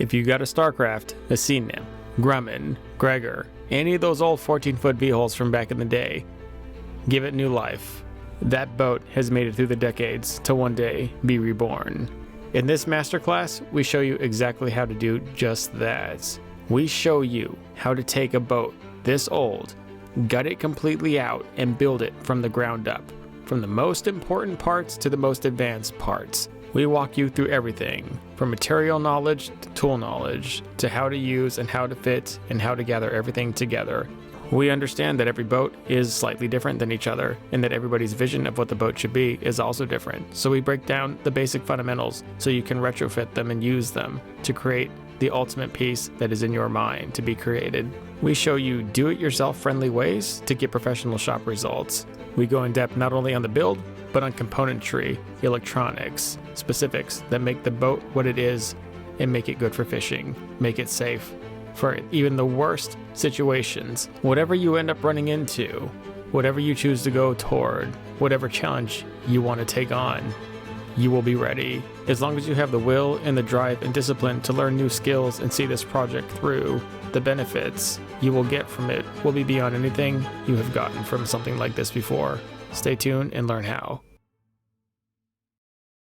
If you got a Starcraft, a CNIM, Grumman, Gregor, any of those old 14-foot V-holes from back in the day, give it new life. That boat has made it through the decades to one day be reborn. In this masterclass, we show you exactly how to do just that. We show you how to take a boat this old, gut it completely out, and build it from the ground up, from the most important parts to the most advanced parts. We walk you through everything, from material knowledge to tool knowledge, to how to use and how to fit and how to gather everything together. We understand that every boat is slightly different than each other, and that everybody's vision of what the boat should be is also different. So we break down the basic fundamentals so you can retrofit them and use them to create the ultimate piece that is in your mind to be created. We show you do-it-yourself friendly ways to get professional shop results. We go in depth not only on the build, but on componentry, electronics, specifics that make the boat what it is and make it good for fishing, make it safe for even the worst situations. Whatever you end up running into, whatever you choose to go toward, whatever challenge you want to take on, you will be ready. As long as you have the will and the drive and discipline to learn new skills and see this project through, the benefits you will get from it will be beyond anything you have gotten from something like this before. Stay tuned and learn how.